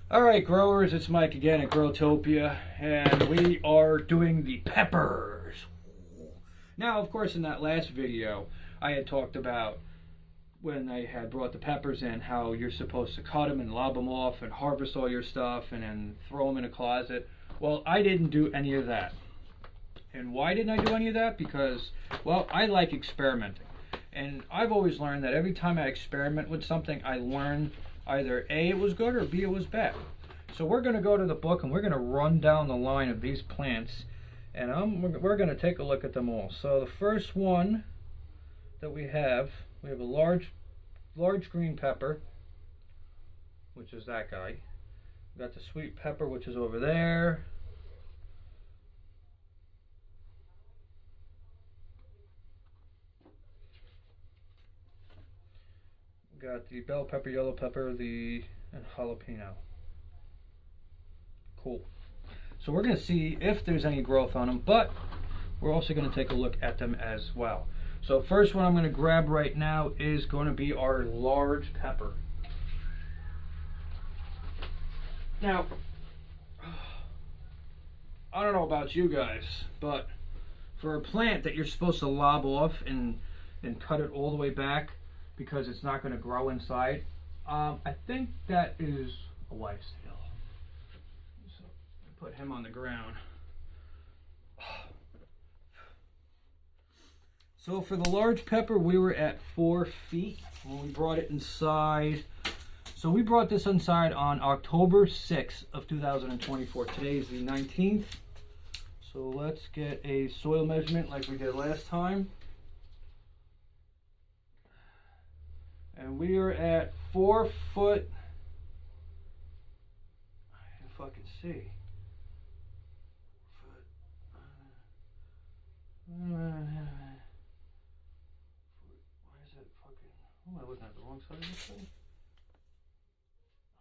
Alright growers, it's Mike again at Growtopia, and we are doing the peppers. Now of course in that last video I had talked about when I had brought the peppers in, how you're supposed to cut them and lob them off and harvest all your stuff and then throw them in a closet. Well, I didn't do any of that. And why didn't I do any of that? Because, well, I like experimenting. And I've always learned that every time I experiment with something, I learn either A, it was good, or B, it was bad. So we're going to go to the book and we're going to run down the line of these plants, and we're going to take a look at them all. So the first one that we have a large green pepper, which is that guy. We got the sweet pepper, which is over there. We got the bell pepper, yellow pepper, and jalapeno. Cool. So we're going to see if there's any growth on them, but we're also going to take a look at them as well. So first one I'm going to grab right now is going to be our large pepper. Now, I don't know about you guys, but for a plant that you're supposed to lob off and cut it all the way back because it's not going to grow inside, I think that is a lifesteal. So put him on the ground. So for the large pepper, we were at 4 feet when we brought it inside. So we brought this inside on October 6th of 2024. Today is the 19th. So let's get a soil measurement like we did last time. And we are at 4 foot. I can't fucking see. Am I looking at the wrong side of this thing?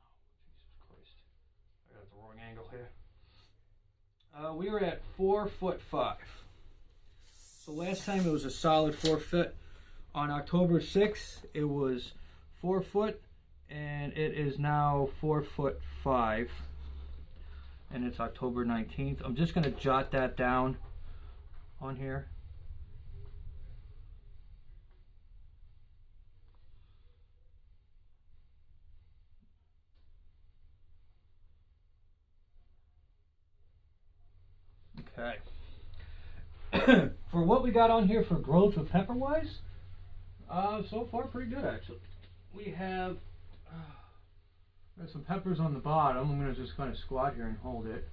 Oh, Jesus Christ. I got the wrong angle here. We were at 4'5". So last time it was a solid 4 foot. On October 6th, it was 4 foot, and it is now 4'5". And it's October 19th. I'm just going to jot that down on here. Okay. For what we got on here for growth of pepper wise, so far pretty good actually. We have there's some peppers on the bottom. I'm going to just kind of squat here and hold it.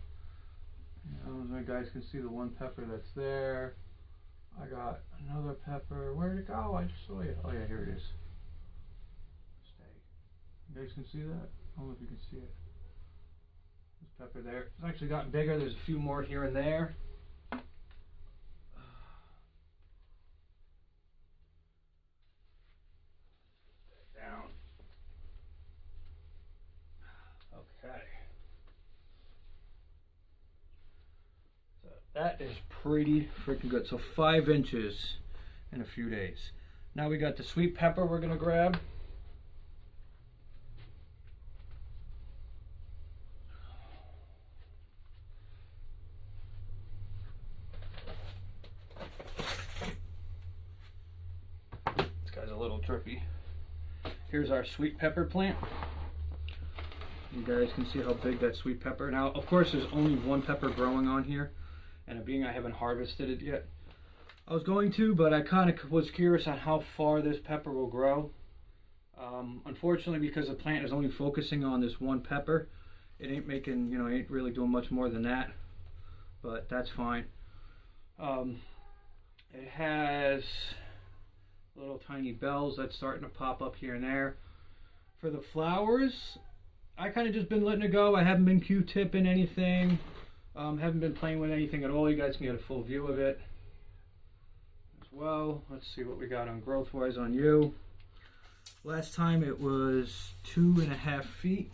So you guys can see the one pepper that's there. I got another pepper. Where'd it go? I just saw it. Oh yeah, here it is. Stay. You guys can see that? I don't know if you can see it. Pepper there. It's actually gotten bigger. There's a few more here and there. Down. Okay. So that is pretty freaking good. So 5 inches in a few days. Now we got the sweet pepper we're gonna grab. A little trippy. Here's our sweet pepper plant. You guys can see how big that sweet pepper. Now, of course, there's only one pepper growing on here, and being I haven't harvested it yet, I was going to, but I kind of was curious on how far this pepper will grow. Unfortunately, because the plant is only focusing on this one pepper, it ain't making, it ain't really doing much more than that, but that's fine. It has little tiny bells that's starting to pop up here and there. For the flowers, I kind of just been letting it go. I haven't been Q-tipping anything. Haven't been playing with anything at all. You guys can get a full view of it as well. Let's see what we got on growth-wise on you. Last time it was 2.5 feet.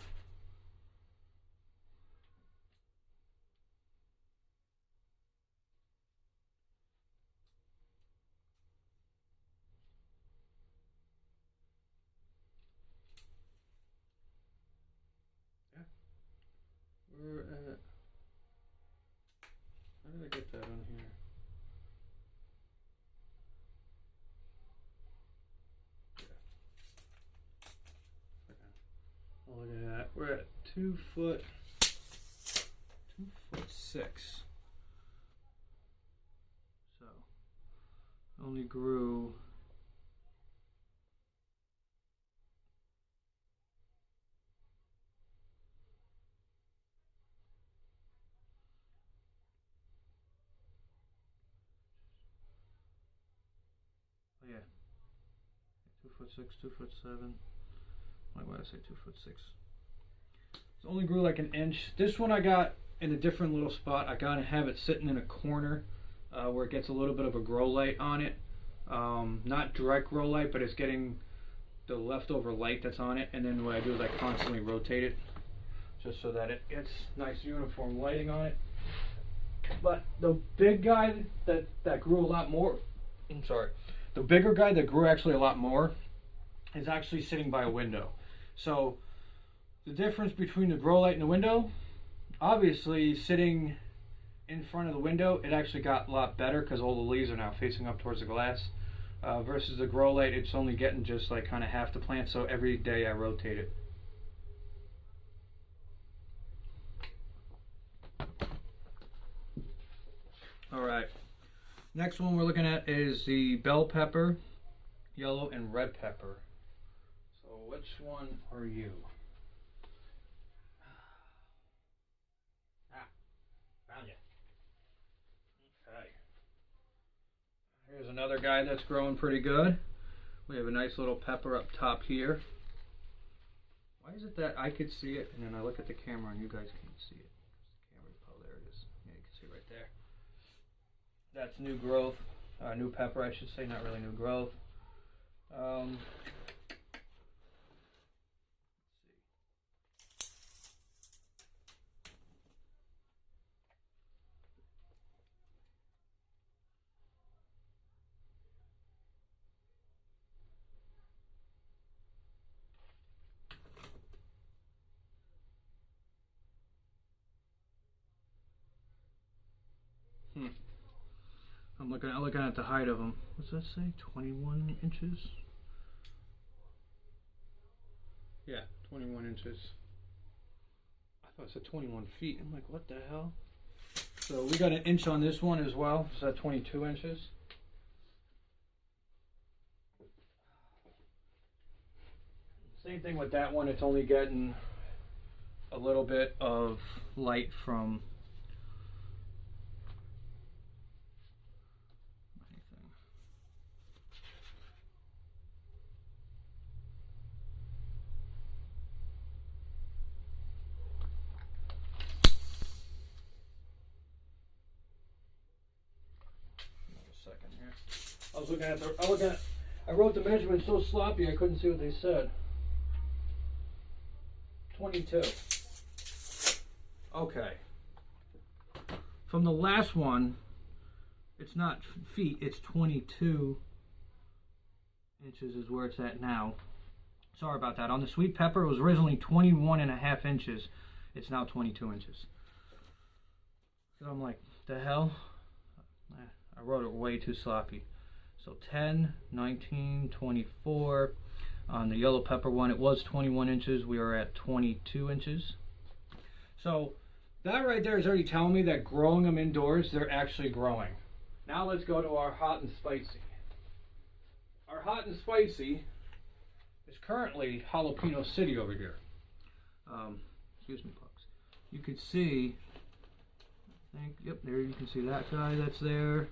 We're at, how did I get that on here? Yeah. Look at that. We're at 2'6". So only grew yeah, 2'6", 2'7". Why would I say 2'6"? It only grew like an inch. This one I got in a different little spot. I gotta have it sitting in a corner where it gets a little bit of a grow light on it. Not direct grow light, but it's getting the leftover light that's on it. And then what I do is I constantly rotate it just so that it gets nice uniform lighting on it. But the big guy that grew a lot more, I'm sorry, the bigger guy that grew actually a lot more is actually sitting by a window. So the difference between the grow light and the window, obviously sitting in front of the window, it actually got a lot better because all the leaves are now facing up towards the glass. Versus the grow light, it's only getting just like kind of half the plant, so every day I rotate it. Alright, next one we're looking at is the bell pepper, yellow and red pepper. So which one are you? Ah, found you. Okay. Here's another guy that's growing pretty good. We have a nice little pepper up top here. Why is it that I could see it and then I look at the camera and you guys can't see it? Oh, there it is. Yeah, you can see right there. That's new growth, new pepper I should say, not really new growth. I'm looking at the height of them. What's that say? 21 inches? Yeah, 21 inches. I thought it said 21 feet. I'm like, what the hell? So we got an inch on this one as well. So that's 22 inches. Same thing with that one. It's only getting a little bit of light from second here. I wrote the measurement so sloppy I couldn't see what they said. 22. Okay. From the last one, it's not feet, it's 22 inches is where it's at now. Sorry about that. On the sweet pepper, it was originally 21.5 inches. It's now 22 inches. So I'm like, the hell? I wrote it way too sloppy. So 10, 19, 24. On the yellow pepper one, it was 21 inches. We are at 22 inches. So that right there is already telling me that growing them indoors, they're actually growing. Now let's go to our hot and spicy. Our hot and spicy is currently Jalapeno City over here. Excuse me, folks. You could see, yep, there you can see that guy that's there.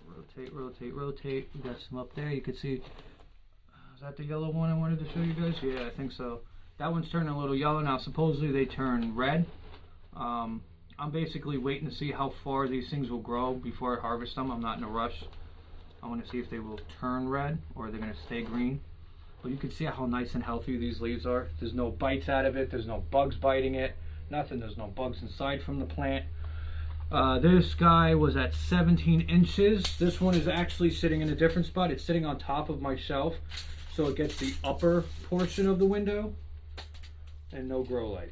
Rotate, rotate, rotate. We got some up there. You can see, is that the yellow one I wanted to show you guys? Yeah, I think so. That one's turning a little yellow now. Supposedly they turn red. I'm basically waiting to see how far these things will grow before I harvest them. I'm not in a rush. I want to see if they will turn red or they're going to stay green. But you can see how nice and healthy these leaves are. There's no bites out of it. There's no bugs biting it. Nothing. There's no bugs inside from the plant. This guy was at 17 inches. This one is actually sitting in a different spot. It's sitting on top of my shelf, so it gets the upper portion of the window and no grow light.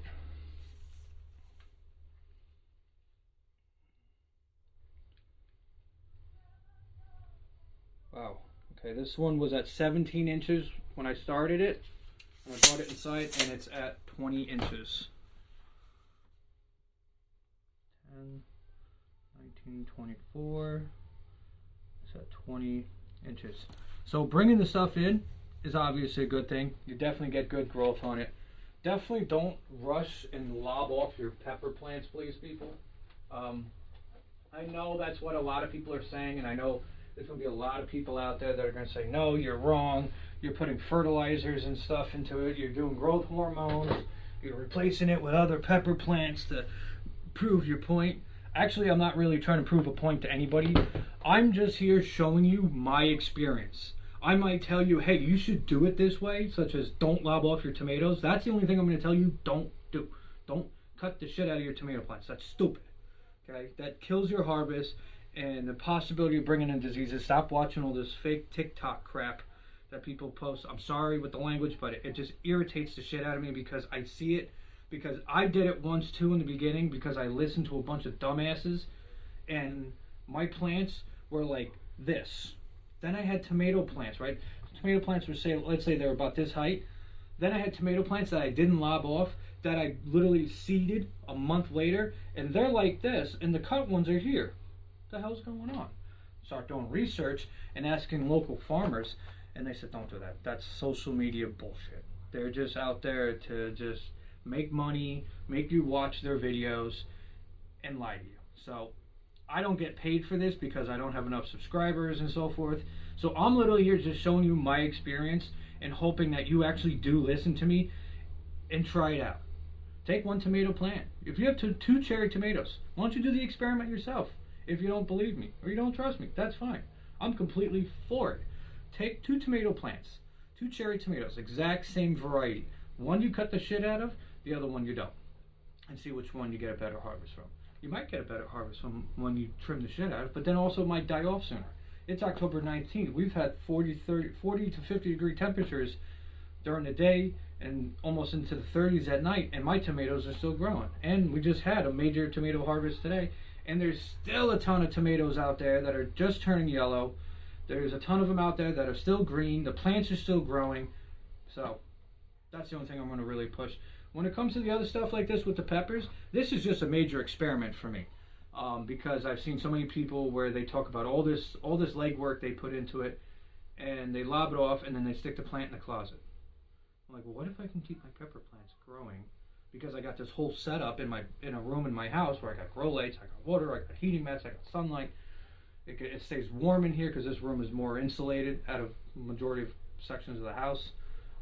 Wow. Okay, this one was at 17 inches when I started it. I bought it inside, and it's at 20 inches. 10, 19, 24. It's at 20 inches. So bringing the stuff in is obviously a good thing. You definitely get good growth on it. Definitely don't rush and lob off your pepper plants, please, people. I know that's what a lot of people are saying, and I know there's going to be a lot of people out there that are going to say, no, you're wrong. You're putting fertilizers and stuff into it. You're doing growth hormones. You're replacing it with other pepper plants to prove your point. Actually, I'm not really trying to prove a point to anybody. I'm just here showing you my experience. I might tell you, hey, you should do it this way, such as don't lob off your tomatoes. That's the only thing I'm going to tell you don't do. Don't cut the shit out of your tomato plants. That's stupid. Okay? That kills your harvest and the possibility of bringing in diseases. Stop watching all this fake TikTok crap that people post. I'm sorry with the language, but it just irritates the shit out of me because I see it. Because I did it once too in the beginning because I listened to a bunch of dumbasses and my plants were like this. Then I had tomato plants, right? Tomato plants were, say, let's say they were about this height. Then I had tomato plants that I didn't lob off, that I literally seeded a month later, and they're like this, and the cut ones are here. What the hell's going on? Start doing research and asking local farmers, and they said, don't do that. That's social media bullshit. They're just out there to just make money, make you watch their videos, and lie to you. So I don't get paid for this because I don't have enough subscribers and so forth. So I'm literally here just showing you my experience and hoping that you actually do listen to me and try it out. Take one tomato plant. If you have two cherry tomatoes, why don't you do the experiment yourself? If you don't believe me or you don't trust me, that's fine. I'm completely for it. Take 2 tomato plants, 2 cherry tomatoes, exact same variety. One you cut the shit out of, the other one you don't. And see which one you get a better harvest from. You might get a better harvest from when you trim the shit out of, but then also it might die off sooner. It's October 19th. We've had 40 to 50 degree temperatures during the day and almost into the 30s at night, and my tomatoes are still growing. And we just had a major tomato harvest today, and there's still a ton of tomatoes out there that are just turning yellow. There's a ton of them out there that are still green. The plants are still growing. So that's the only thing I'm going to really push. When it comes to the other stuff like this with the peppers, this is just a major experiment for me, because I've seen so many people where they talk about all this legwork they put into it, and they lob it off, and then they stick the plant in the closet. I'm like, well, what if I can keep my pepper plants growing? Because I got this whole setup in a room in my house where I got grow lights, I got water, I got heating mats, I got sunlight. It stays warm in here because this room is more insulated out of the majority of sections of the house.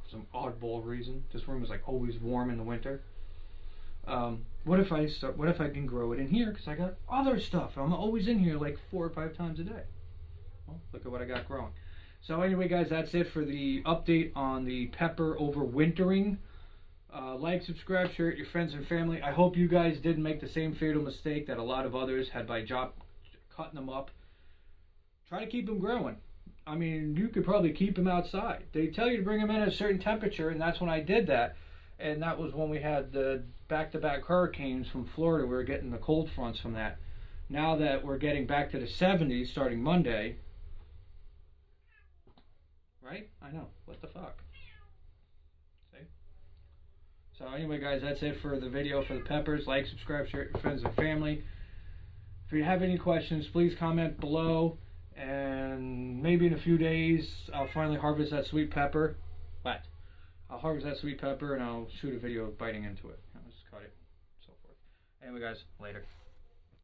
Some oddball reason. This room is like always warm in the winter. What if I can grow it in here? Because I got other stuff. I'm always in here like 4 or 5 times a day. Well, look at what I got growing. So anyway, guys, that's it for the update on the pepper overwintering. Like, subscribe, share it with your friends and family. I hope you guys didn't make the same fatal mistake that a lot of others had by cutting them up. Try to keep them growing. I mean, you could probably keep them outside. They tell you to bring them in at a certain temperature, and that's when I did that. And that was when we had the back-to-back hurricanes from Florida. We were getting the cold fronts from that. Now that we're getting back to the 70s starting Monday. Right? I know. What the fuck? See? So anyway, guys, that's it for the video for the peppers. Like, subscribe, share it with your friends and family. If you have any questions, please comment below. And maybe in a few days, I'll finally harvest that sweet pepper. What? I'll harvest that sweet pepper and I'll shoot a video of biting into it. I'll just cut it, so forth. Anyway, guys, later.